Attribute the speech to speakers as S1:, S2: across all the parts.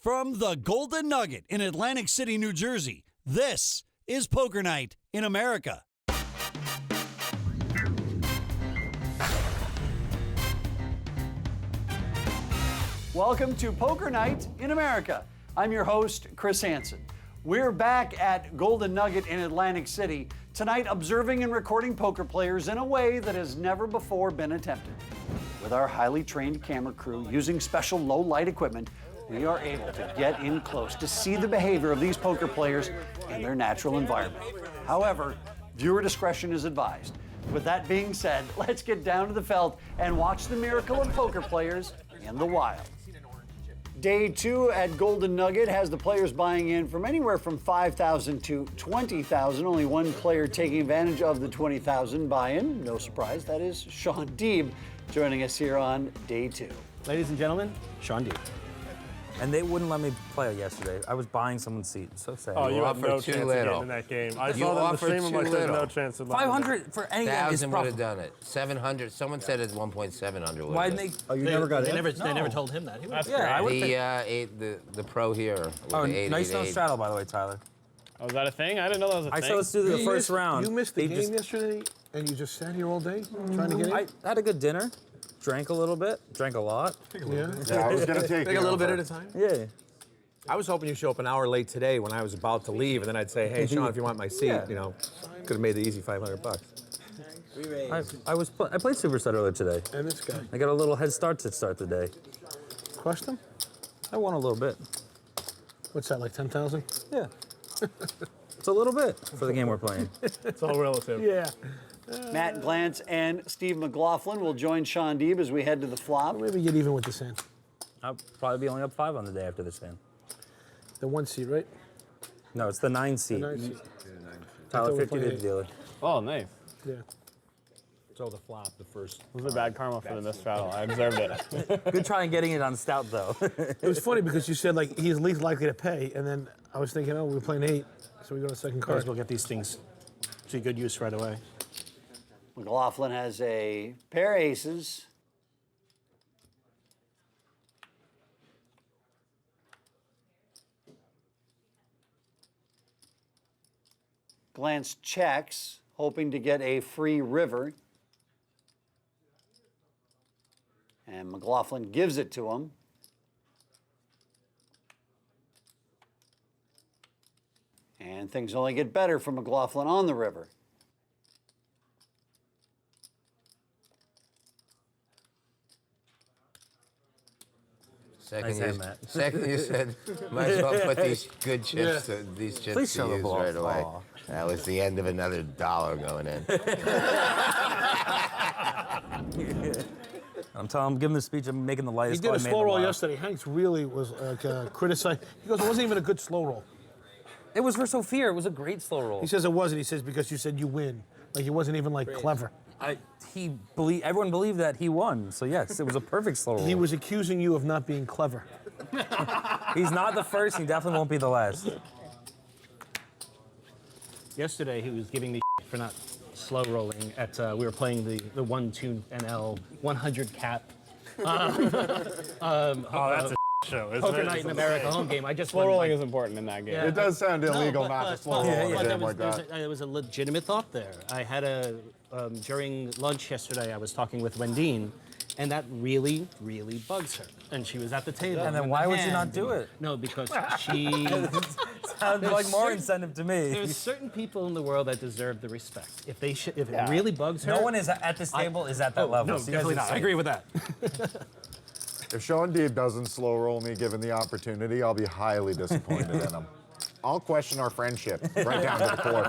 S1: From the Golden Nugget in Atlantic City, New Jersey, this is Poker Night in America. Welcome to Poker Night in America. I'm your host, Chris Hansen. We're back at Golden Nugget in Atlantic City tonight, observing and recording poker players in a way that has never before been attempted. With our highly trained camera crew using special low light equipment, we are able to get in close to see the behavior of these poker players in their natural environment. However, viewer discretion is advised. With that being said, let's get down to the felt and watch the miracle of poker players in the wild. Day 2 at Golden Nugget has the players buying in from anywhere from $5,000 to $20,000. Only one player taking advantage of the $20,000 buy-in. No surprise, that is Sean Deeb joining us here on Day 2.
S2: Ladies and gentlemen, Sean Deeb.
S3: And they wouldn't let me play yesterday. I was buying someone's seat. So sad.
S4: Oh, you had no chance
S5: too
S4: of
S5: little.
S4: getting in that game. I
S5: You
S4: saw them the
S5: offered
S4: stream. I'm
S5: too
S4: like, there's no
S5: little.
S4: chance of
S3: 500 for any game is
S5: 1,000 would have
S3: profitable.
S5: done it. 700. Someone said it's 1.700.
S3: Why didn't they?
S2: Oh, you never got
S6: They
S2: it?
S6: never told him that. He was
S3: Yeah, I would think.
S5: The pro here.
S3: Oh,
S5: with the
S3: nice no
S5: 888.
S3: straddle, by the way, Tyler.
S4: Oh, was that a thing? I didn't know that was a
S3: I
S4: thing.
S3: said let's do the first round.
S2: You missed the
S3: They
S2: game yesterday, and you just sat here all day trying to get in?
S3: I had a good dinner, drank a little bit, drank a lot.
S2: Yeah.
S7: Yeah, I was gonna take
S6: a little bit at a time.
S3: Yeah.
S6: I was hoping you'd show up an hour late today when I was about to leave, and then I'd say, "Hey, Sean, if you want my seat,
S3: Yeah.
S6: you know, could have made the easy $500."
S3: I played Superset earlier today.
S2: And this guy.
S3: I got a little head start to start the day.
S2: Crushed him?
S3: I won a little bit.
S2: What's that, like 10,000?
S3: Yeah. It's a little bit for the game we're playing.
S4: It's all relative.
S2: Yeah.
S1: Matt Glantz and Steve McLaughlin will join Sean Deeb as we head to the flop.
S2: Maybe get even with this hand.
S3: I'll probably be only up 5 on the day after this hand.
S2: The 1 seat, right?
S3: No, it's the 9 seat.
S2: The 9 seat.
S3: Tyler
S2: I thought we
S3: 50
S2: played
S3: did
S2: eight.
S3: the dealer.
S4: Oh, nice.
S2: Yeah.
S6: So the flop, the first.
S4: This was a bad karma for the missed straddle. I observed it.
S3: Good try in getting it on stout, though.
S2: It was funny because you said, like, he's least likely to pay, and then I was thinking, oh, we're playing 8, so we go to the second
S6: Might
S2: card.
S6: as well get these things to good use right away.
S1: McLaughlin has a pair of aces. Glantz checks, hoping to get a free river. And McLaughlin gives it to him. And things only get better for McLaughlin on the river.
S3: Nice hand, Matt.
S5: Second, you said, might as well put these good chips to these chips
S3: Please
S5: to
S3: show the
S5: use
S3: ball.
S5: right away.
S3: Aw.
S5: That was the end of another dollar going in.
S3: I'm telling him, give him the speech. I'm making the
S2: He
S3: lightest
S2: did
S3: call
S2: a
S3: I made in
S2: slow roll
S3: while.
S2: yesterday. Hanks really was criticized. He goes, it wasn't even a good slow roll.
S3: It was for Sophia. It was a great slow roll.
S2: He says it wasn't. He says because you said you win. Like, it wasn't even, like, clever.
S3: Everyone believed that he won. So yes, it was a perfect slow roll.
S2: He was accusing you of not being clever.
S3: He's not the first. He definitely won't be the last.
S6: Yesterday, he was giving me for not slow rolling at. We were playing the 1-2 NL 100 cap.
S4: Oh, that's a show, isn't
S6: Poker
S4: it?
S6: Night in America home game. I just
S4: Slow
S6: won,
S4: rolling
S6: like,
S4: is important in that game.
S7: It does sound illegal not to slow roll in a game like that.
S6: There was a legitimate thought there. I had during lunch yesterday, I was talking with Wendine, and that really, really bugs her. And she was at the table.
S3: And then
S6: with
S3: why
S6: the
S3: would you
S6: hand.
S3: not do it?
S6: No, because she.
S3: Sounds like more incentive to me.
S6: There's certain people in the world that deserve the respect. If it really bugs her.
S3: No one is at this table is at that level.
S6: No,
S3: So you guys
S6: definitely
S3: are
S6: not. I
S3: safe.
S6: agree with that.
S7: If Sean Deeb doesn't slow roll me given the opportunity, I'll be highly disappointed in him. I'll question our friendship right down to the core.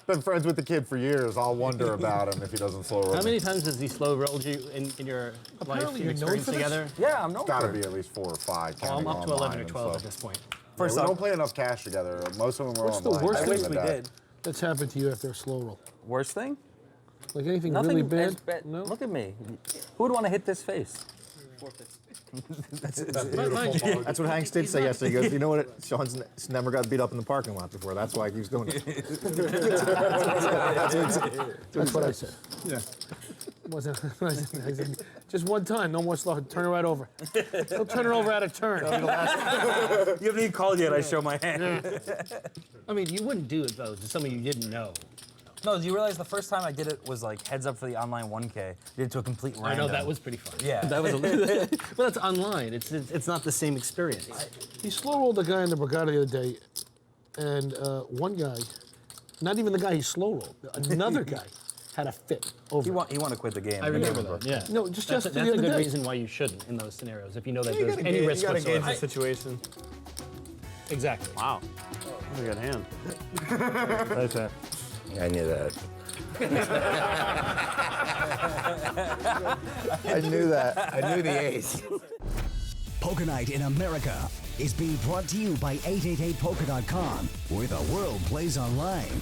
S7: Been friends with the kid for years. I'll wonder about him if he doesn't slow roll
S6: How
S7: me.
S6: many times has he slow rolled you in your life,
S2: Apparently
S6: your
S2: you're known
S6: experience
S2: for this?
S6: together?
S3: Yeah, I'm known
S7: It's got to
S3: for
S7: be
S3: it.
S7: at least 4 or 5.
S6: Oh, I'm
S7: counting
S6: up to 11
S7: online
S6: or
S7: and
S6: 12 at
S7: stuff.
S6: this point.
S3: First
S7: we
S3: off,
S7: don't play enough cash together. Most of them are
S2: What's the
S7: online.
S2: worst
S7: I
S2: thing
S7: admit
S3: we
S7: that.
S3: did.
S2: That's happened to you after a slow roll.
S3: Worst thing?
S2: Like anything
S3: Nothing
S2: really
S3: as
S2: bad?
S3: bad.
S2: No?
S3: Look at me. Who would want to hit this face?
S8: That's what Hanks did say yesterday. He goes, you know what? Sean's never got beat up in the parking lot before. That's why he keeps doing it.
S2: That's what I said.
S8: Yeah.
S2: Wasn't, I said, Just one time, no more slow. Turn it right over. He'll turn it over out of turn.
S3: You haven't even called yet. I show my hand.
S6: I mean, you wouldn't do it though to somebody you didn't know.
S3: No, you realize the first time I did it was like heads up for the online 1K. I did it to a complete random.
S6: I know that was pretty fun.
S3: Yeah.
S6: That was. Well, that's online. It's not the same experience.
S2: He slow rolled a guy in the Borgata the other day, and one guy, not even the guy he slow rolled, another guy had a fit over.
S3: He want to quit the game.
S6: I remember that. Yeah.
S2: No, just
S6: That's
S2: the
S6: a
S2: other
S6: good
S2: day.
S6: reason why you shouldn't in those scenarios if you know that there's
S4: gotta
S6: any
S4: gauge-
S6: risk
S4: you gotta gauge
S6: whatsoever.
S4: the situation.
S6: Exactly.
S4: Wow. That's a good hand. Right there.
S5: I knew that.
S8: I knew that.
S5: I knew the ace.
S9: Poker Night in America is being brought to you by 888poker.com, where the world plays online.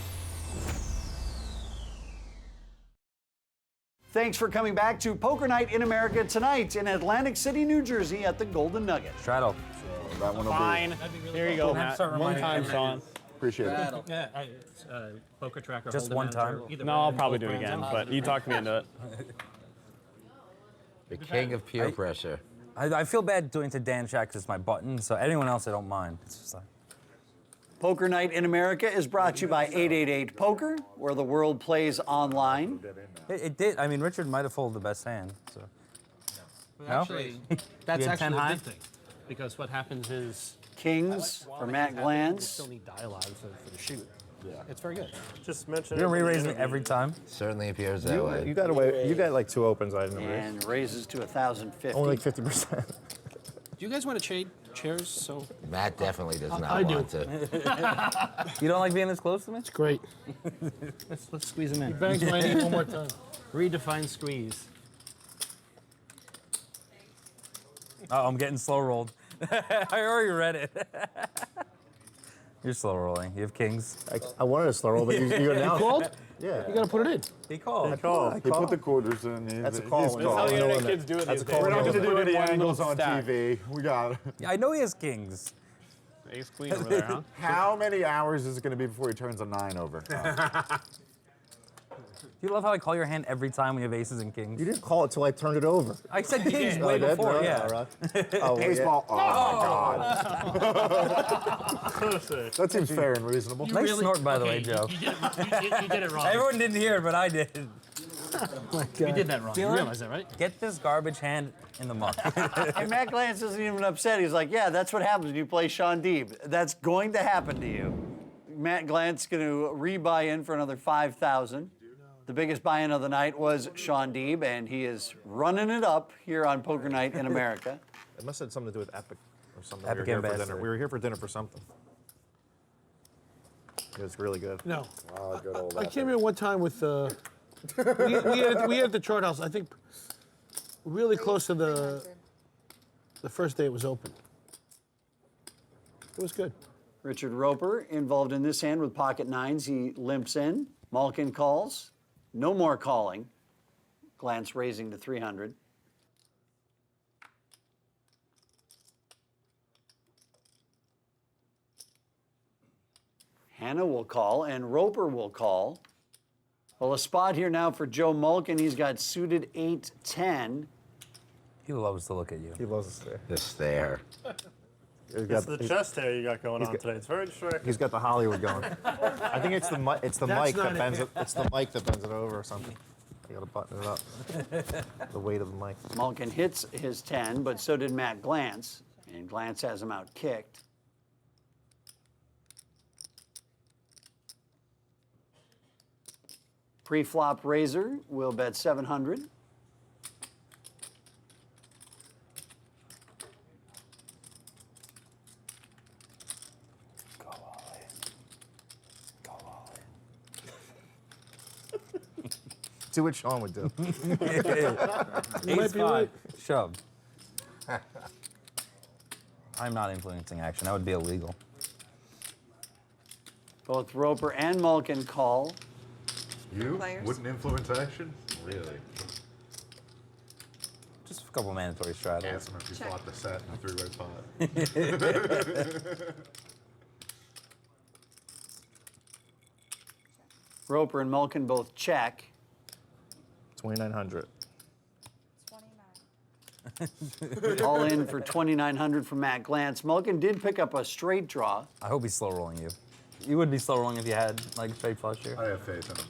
S1: Thanks for coming back to Poker Night in America tonight in Atlantic City, New Jersey at the Golden Nugget.
S3: Straddle.
S7: That one will
S4: Fine. Here you go, Matt.
S3: start
S4: One
S3: reminding
S4: time,
S3: me.
S4: Sean.
S7: Appreciate it.
S6: Yeah. Poker tracker.
S3: Just
S6: Hold'em
S3: one
S6: manager,
S3: time?
S6: either
S4: No,
S6: way,
S4: I'll
S6: and
S4: probably
S6: both
S4: do it
S6: brands
S4: again,
S6: on.
S4: but you talked me into it.
S5: The king of peer pressure.
S3: I feel bad doing it to Dan Shack because it's my button, so anyone else I don't mind. It's just like,
S1: Poker Night in America is brought to you by 888 Poker, where the world plays online.
S3: it did. I mean, Richard might have folded the best hand. So. No?
S6: Actually, that's
S3: You had 10
S6: actually a
S3: high?
S6: good thing, because what happens is
S1: Kings for Matt
S6: you
S1: Glantz.
S6: still need dialogue for the shoot. Yeah. It's very good.
S4: Just mention
S3: You're re-raising it every time.
S5: Certainly appears that way.
S8: You got away. You got like 2 opens. I didn't know.
S1: And raises to 1,050.
S8: Only like 50%.
S6: Do you guys want to trade chairs? So
S5: Matt definitely does not
S2: I do.
S5: want to.
S3: You don't like being this close to me?
S2: It's great.
S6: let's squeeze them in.
S2: Bangs my knee one more time.
S6: Redefine squeeze.
S3: Oh, I'm getting slow rolled. I already read it. You're slow rolling. You have kings.
S8: I wanted to slow roll, but you now.
S2: Called?
S8: Yeah.
S2: You gotta put it in.
S3: He called.
S7: He put the quarters in.
S8: That's a call.
S7: He's
S8: when
S4: That's how
S7: called.
S4: the
S8: you know
S4: internet
S8: when
S4: kids do it
S8: That's
S4: these
S8: a call.
S4: days.
S7: We don't
S8: when
S7: get to
S8: you
S7: do
S4: Put it
S7: any
S4: in one
S7: angles
S4: little
S7: on
S4: stack.
S7: TV. We got it.
S3: Yeah, I know he has kings.
S4: Ace queen over there, huh?
S7: How many hours is it going to be before he turns a 9 over?
S3: You love how I call your hand every time we have aces and kings.
S8: You didn't call it till I turned it over.
S3: I said kings
S8: Oh,
S3: way
S8: I did?
S3: before.
S8: No,
S3: Yeah.
S8: all right. Oh, well,
S7: Ace
S8: yeah.
S7: ball. Oh, my God. That seems fair and reasonable.
S3: Nice snort, by the way, Joe.
S6: You did it wrong.
S3: Everyone didn't hear it, but I did.
S6: You did that wrong. You
S3: Feeling?
S6: realize that, right?
S3: Get this garbage hand in the muck.
S1: And Matt Glantz isn't even upset. He's like, yeah, that's what happens when you play Sean Deeb. That's going to happen to you. Matt Glantz going to rebuy in for another 5,000. The biggest buy-in of the night was Sean Deeb, and he is running it up here on Poker Night in America.
S8: It must have had something to do with Epic or something.
S3: Epic
S8: we were here for
S3: Ambassador.
S8: dinner. We were here for dinner for something. It was really good.
S2: No.
S7: Oh, good old
S2: I came here one time with. We had the chart house. I think really close to the first day it was open. It was good.
S1: Richard Roeper involved in this hand with pocket nines. He limps in. Malkin calls. No more calling. Glantz raising to 300. Hannah will call, and Roeper will call. Well, a spot here now for Joe Malkin. He's got suited 8-10.
S3: He loves to look at you.
S8: He loves us there.
S5: The stare.
S4: It's the chest hair you got going on today. It's very distracting.
S8: He's got the Hollywood going. I think it's the mic. It's the
S2: That's
S8: mic that
S2: not
S8: bends
S2: it.
S8: it. It's the mic that bends it over or something. You gotta button it up. The weight of the mic.
S1: Malkin hits his 10, but so did Matt Glantz, and Glantz has him out kicked. Pre-flop raiser will bet 700.
S3: Go all in. Go all in.
S8: Do what Sean would do.
S3: Ace five. Shove. I'm not influencing action. That would be illegal.
S1: Both Roeper and Malkin call.
S7: You
S10: Players.
S7: wouldn't influence action? Really?
S3: Just a couple mandatory strategies.
S7: Ask him if you
S10: Check.
S7: fought the set in a 3-way pot.
S1: Roeper and Malkin both check.
S8: 2,900.
S10: 29.
S1: All in for 2,900 from Matt Glantz. Mulligan did pick up a straight draw.
S3: I hope he's slow rolling you. You would be slow rolling if you had like straight flush here.
S7: I have faith in him.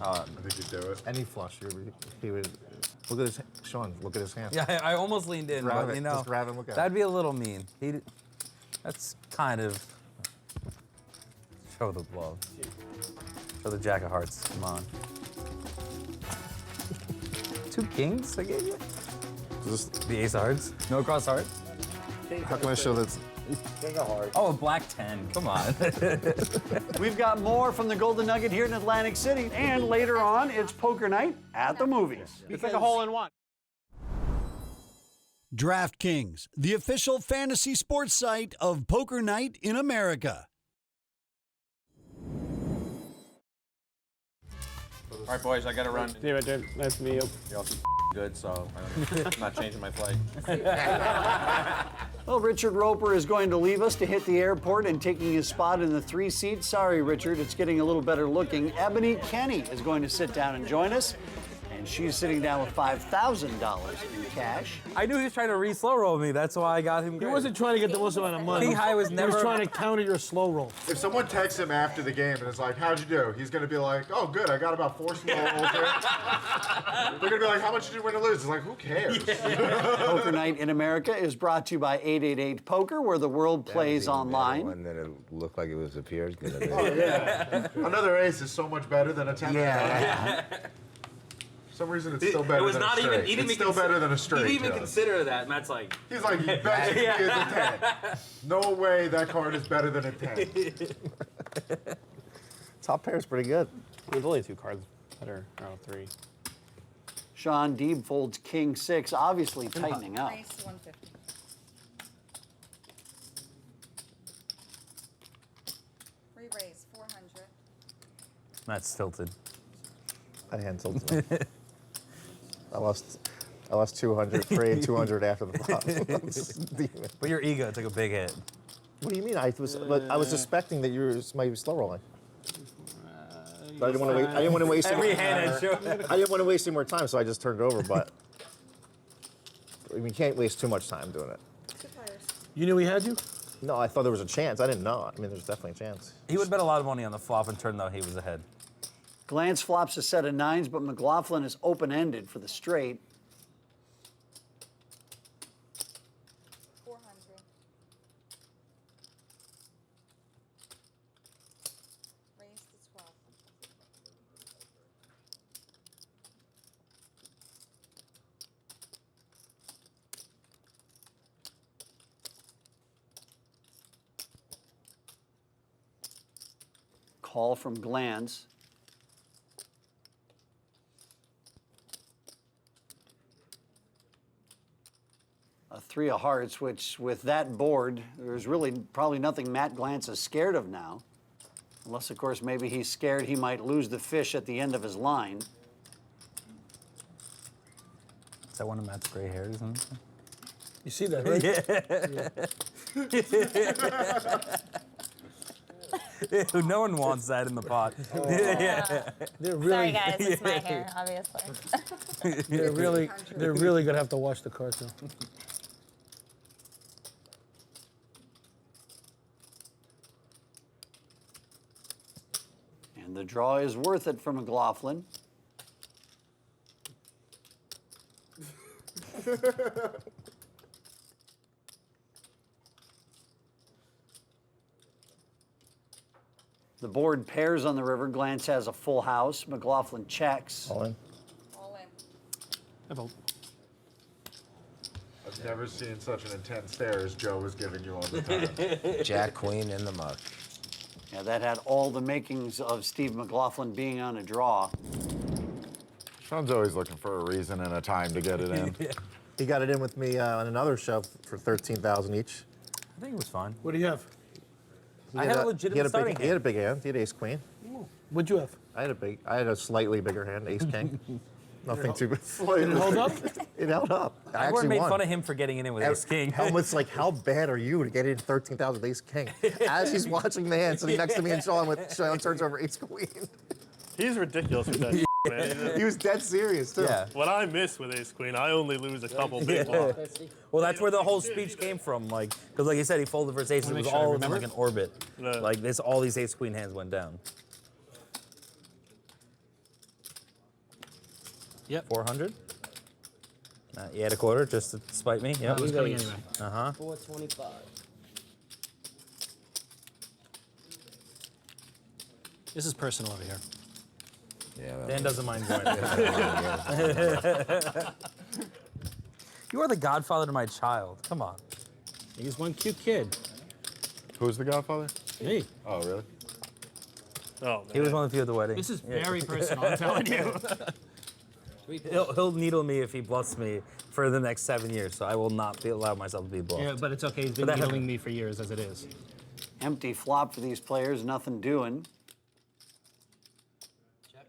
S7: I think he'd do it.
S8: Any flush, he would. Look at his Sean. Look at his hand.
S3: Yeah, I almost leaned in,
S8: Grab
S3: but
S8: it,
S3: you know,
S8: just grab and look at
S3: that'd
S8: it.
S3: be a little mean. That's kind of show the love. Show the Jack of Hearts. Come on. 2 kings I gave you? The Ace of Hearts? No cross hearts?
S8: How can I show that?
S3: Oh, a black 10. Come on.
S1: We've got more from the Golden Nugget here in Atlantic City. And later on, it's poker night at the movies.
S6: It's like a hole-in-one.
S10: DraftKings, the official fantasy sports site of Poker Night in America.
S11: All right, boys, I gotta run.
S6: See you right there. Nice to meet you.
S11: You're also good, so I'm not changing my flight.
S1: Well, Richard Roeper is going to leave us to hit the airport and taking his spot in the 3 seat. Sorry, Richard, it's getting a little better looking. Ebony Kenney is going to sit down and join us. And she's sitting down with $5,000 in cash.
S3: I knew he was trying to re-slow roll me. That's why I got him.
S2: He wasn't trying to get the most amount of money.
S3: King High was never.
S2: He was trying to counter your slow roll.
S7: If someone texts him after the game and is like, how'd you do? He's going to be like, oh, good, I got about 4 slow rolls here. They're going to be like, how much did you win or lose? It's like, who cares?
S1: Poker Night in America is brought to you by 888 Poker, where the world plays online.
S5: One that it looked like it was a Pierce.
S7: Oh, yeah. Another ace is so much better than a 10.
S5: Yeah.
S7: For some reason, it's still better than a straight. It's still better than a straight.
S11: He didn't even consider that. Matt's like,
S7: He's like, you bet you he is a 10. No way that card is better than a 10.
S8: Top pair's pretty good.
S6: There's only 2 cards that are around 3.
S1: Sean Deeb folds King 6, obviously tightening up.
S12: Nice 150. Re-raise 400.
S3: Matt's tilted.
S8: I hand tilted. I lost 200, prayed 200 after the flop.
S3: But your ego took a big hit.
S8: What do you mean? I was suspecting that you might be slow rolling. But I didn't want to wait. I didn't want to waste
S3: Every hand I showed.
S8: I didn't want to waste any more time, so I just turned it over. But we can't waste too much time doing it.
S12: 2 players.
S2: You knew he had you?
S8: No, I thought there was a chance. I didn't know. I mean, there's definitely a chance.
S3: He would bet a lot of money on the flop and turn though he was ahead.
S1: Glantz flops a set of 9s, but McLaughlin is open-ended for the straight.
S12: 400. Raise to 12.
S1: Call from Glantz. A 3 of hearts, which with that board, there's really probably nothing Matt Glantz is scared of now. Unless, of course, maybe he's scared he might lose the fish at the end of his line.
S3: Is that one of Matt's gray hairs?
S2: You see that, right?
S3: Ew, no one wants that in the pot. Yeah.
S2: They're really,
S12: Sorry, guys, it's my hair, obviously.
S2: they're really gonna have to wash the cards now.
S1: And the draw is worth it for McLaughlin. The board pairs on the river. Glantz has a full house. McLaughlin checks.
S8: All in.
S12: All in.
S2: I vote.
S7: I've never seen such an intense stare as Joe was giving you all the time.
S5: Jack Queen in the muck.
S1: Yeah, that had all the makings of Steve McLaughlin being on a draw.
S7: Sean's always looking for a reason and a time to get it in.
S8: He got it in with me on another show for $13,000 each.
S3: I think it was fine.
S2: What do you have?
S3: I had a legitimate starting
S8: He had a
S3: hand.
S8: big hand. He had ace queen.
S2: What'd you have?
S8: I had a slightly bigger hand, ace king. Nothing too big.
S2: Did it hold up?
S8: It held up. I
S3: Everyone
S8: actually
S3: made
S8: won.
S3: fun of him for getting it in with ace king.
S8: Helmut's like, how bad are you to get in 13,000 with ace king? As he's watching the hand sitting next to me and Sean turns over ace queen.
S4: He's ridiculous with that. man.
S7: He was dead serious, too.
S3: Yeah.
S4: What I miss with ace queen, I only lose a couple big blinds.
S3: Well, that's where the whole speech came from. Like, because like you said, he folded versus aces. It was all in like an orbit.
S4: Yeah.
S3: Like this, all these ace queen hands went down.
S6: Yep.
S3: 400. You had a quarter just to spite me. Yep.
S6: It was coming anyway.
S5: 425.
S6: This is personal over here.
S5: Yeah.
S3: Dan doesn't mind going. You are the godfather to my child. Come on.
S6: He's one cute kid.
S7: Who's the godfather?
S6: Me.
S7: Oh, really?
S4: Oh, man.
S3: He was one of the few at the wedding.
S6: This is very personal, I'm telling you.
S3: He'll needle me if he bluffs me for the next 7 years, so I will not allow myself to be bluffed.
S6: Yeah, but it's okay. He's been
S3: But that-
S6: needling me for years as it is.
S1: Empty flop for these players, nothing doing.
S5: Check.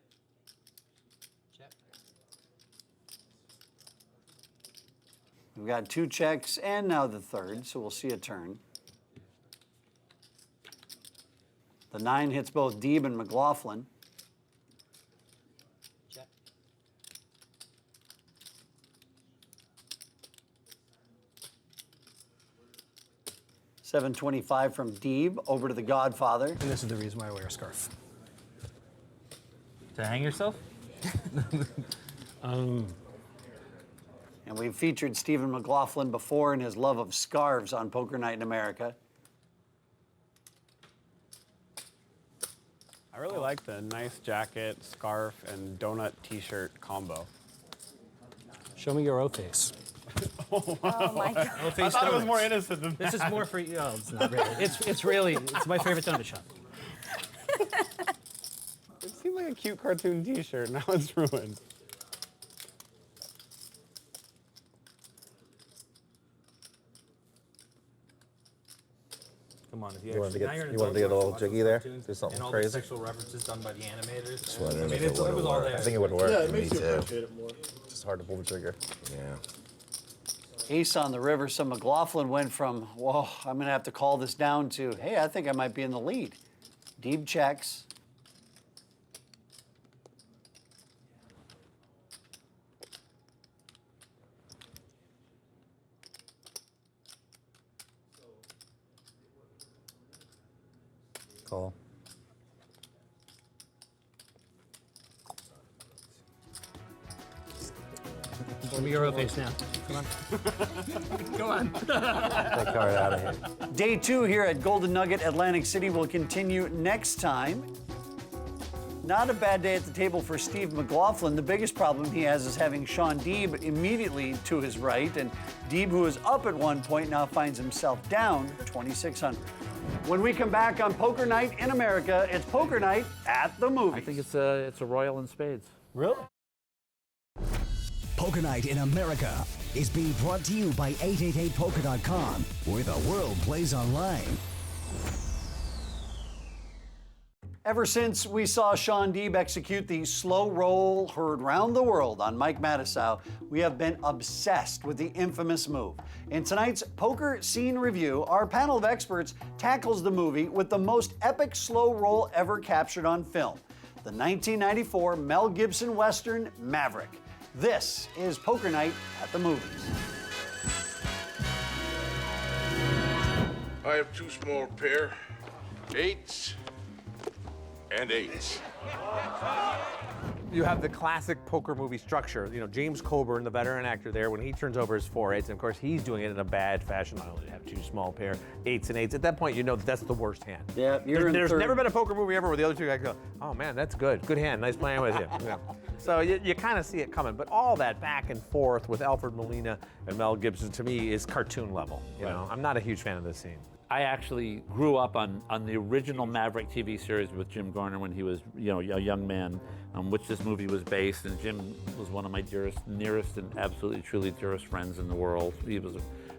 S5: Check.
S1: We've got 2 checks and now the third, so we'll see a turn. The 9 hits both Deeb and McLaughlin.
S5: Check.
S1: 725 from Deeb over to the Godfather.
S6: And this is the reason why I wear a scarf.
S3: To hang yourself?
S1: And we've featured Stephen McLaughlin before in his love of scarves on Poker Night in America.
S13: I really like the nice jacket, scarf, and donut t-shirt combo.
S6: Show me your O face.
S12: Oh my God.
S6: O face
S13: I thought it was
S6: donuts.
S13: more innocent than
S6: This is more for you. Oh, it's not really. It's really, it's my favorite donut shop.
S13: It seemed like a cute cartoon t-shirt, now it's ruined.
S3: Come on, if you,
S8: You wanted to
S3: actually,
S8: get-
S3: now you're an
S8: you wanted to
S3: adult,
S8: get a little
S3: watch those
S8: jiggy there?
S3: cartoons
S8: Do something
S3: and all
S8: crazy?
S3: the sexual references done by the animators.
S8: Just wondering
S3: I mean,
S8: if
S3: it
S8: would've
S3: was all
S8: worked.
S3: there.
S8: I think it would work.
S4: Yeah, it
S8: for
S4: makes
S8: me
S4: you
S8: too.
S4: appreciate it more.
S8: It's just hard to pull the trigger. Yeah.
S1: Ace on the river, so McLaughlin went from, whoa, I'm going to have to call this down to, hey, I think I might be in the lead. Deeb checks.
S3: Call.
S6: Show me your O face now. Come on. Go on.
S3: That card out of here.
S1: Day 2 here at Golden Nugget Atlantic City will continue next time. Not a bad day at the table for Steve McLaughlin. The biggest problem he has is having Sean Deeb immediately to his right, and Deeb, who is up at one point, now finds himself down 2,600. When we come back on Poker Night in America, it's Poker Night at the movies.
S11: I think it's a royal in spades.
S1: Really?
S9: Poker Night in America is being brought to you by 888poker.com, where the world plays online.
S1: Ever since we saw Sean Deeb execute the slow roll heard round the world on Mike Matusow, we have been obsessed with the infamous move. In tonight's Poker Scene Review, our panel of experts tackles the movie with the most epic slow roll ever captured on film, the 1994 Mel Gibson Western Maverick. This is Poker Night at the movies.
S14: I have 2 small pair, 8s and 8s.
S11: You have the classic poker movie structure. You know, James Coburn, the veteran actor there, when he turns over his 4-8s, and of course he's doing it in a bad fashion. I only have 2 small pair, 8s and 8s. At that point, you know that's the worst hand.
S1: Yeah, you're in
S11: There's
S1: third.
S11: never been a poker movie ever where the other 2 guys go, oh man, that's good. Good hand, nice playing with you. Yeah. So you kind of see it coming. But all that back and forth with Alfred Molina and Mel Gibson, to me, is cartoon level. You know, I'm not a huge fan of this scene.
S15: I actually grew up on the original Maverick TV series with Jim Garner when he was, you know, a young man, on which this movie was based. And Jim was one of my nearest and absolutely, truly dearest friends in the world. He was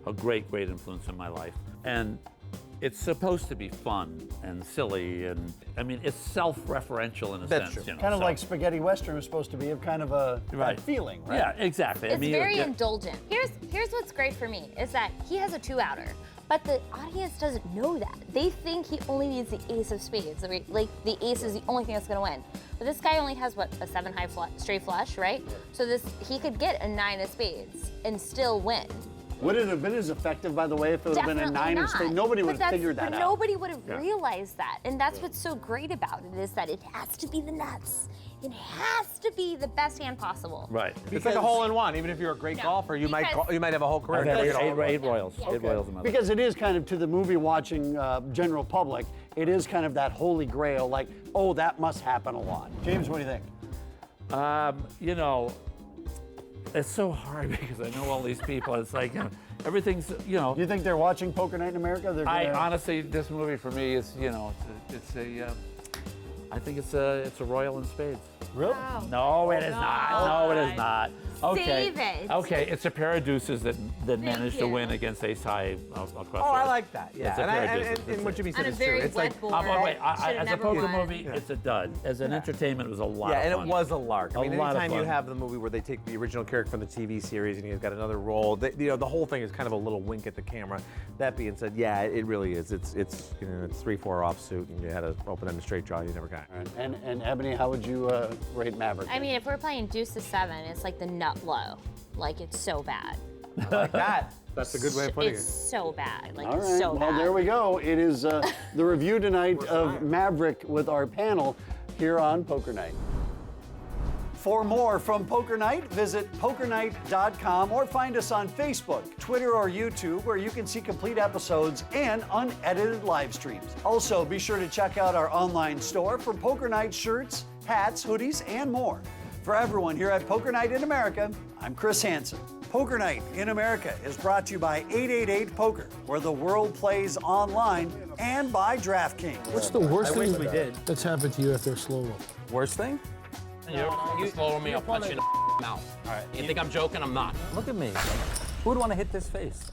S15: a great, great influence in my life. And it's supposed to be fun and silly, and I mean, it's self-referential in a sense.
S1: True.
S15: You know,
S1: Kind of
S15: so-
S1: like spaghetti western was supposed to be, of kind of a that feeling, right?
S15: Yeah, exactly.
S16: It's very indulgent. Here's what's great for me is that he has a 2-outer.
S12: But the audience doesn't know that. They think he only needs the ace of spades. Like the ace is the only thing that's gonna win. But this guy only has what, a 7 high straight flush, right? So he could get a 9 of spades and still win.
S1: Would it have been as effective, by the way, if it would have been a 9 of spades? Nobody would have figured that out.
S12: Nobody would have realized that. And that's what's so great about it, is that it has to be the nuts. It has to be the best hand possible.
S15: Right.
S11: It's like a hole-in-one. Even if you're a great golfer, you might have a whole career.
S15: I've had eight Royals.
S12: Yeah.
S15: Eight Royals in my life.
S1: Because it is kind of, to the movie-watching general public, it is kind of that holy grail, like, oh, that must happen a lot. James, what do you think?
S15: You know, it's so hard because I know all these people. It's like, everything's,
S1: You think they're watching Poker Night in America?
S15: Honestly, this movie for me is, I think it's a Royal in spades.
S1: Really?
S12: Wow.
S15: No, it is not. No, it is not. Okay.
S12: Save it.
S15: Okay, it's a pair of deuces that managed to win against ace high across the
S11: I
S15: board.
S11: like that. Yeah,
S15: It's a pair of deuces.
S11: and what Jimmy said
S12: On a
S11: is true.
S12: very
S11: It's
S12: wet
S11: like
S12: board.
S15: As a poker
S12: won.
S15: movie, it's a dud. As an entertainment, it was a lot of
S11: and
S15: fun.
S11: it was a lark. I mean,
S15: A lot of
S11: anytime you
S15: fun.
S11: have the movie where they take the original character from the TV series and he's got another role, the whole thing is kind of a little wink at the camera. That being said, yeah, it really is. It's 3-4 offsuit, and you had to open end a straight draw, you never got.
S1: And Ebony, how would you rate Maverick?
S12: I mean, if we're playing deuce to 7, it's like the nut low. Like, it's so bad.
S11: I like that. That's a good way of putting
S12: It's
S11: it.
S12: so bad. Like,
S1: All
S12: it's
S1: right,
S12: so
S1: well,
S12: bad.
S1: there we go. It is the review tonight of Maverick with our panel here on Poker Night. For more from Poker Night, visit pokernight.com or find us on Facebook, Twitter, or YouTube, where you can see complete episodes and unedited live streams. Also, be sure to check out our online store for Poker Night shirts, hats, hoodies, and more. For everyone here at Poker Night in America, I'm Chris Hansen. Poker Night in America is brought to you by 888 Poker, where the world plays online, and by DraftKings.
S2: What's the worst
S6: I wish
S2: thing
S6: we did.
S2: that's happened to you after a slow roll?
S11: Worst thing?
S16: You slow me, I'll punch you in the mouth. All right. You think I'm joking? I'm not.
S3: Look at me. Who would want to hit this face?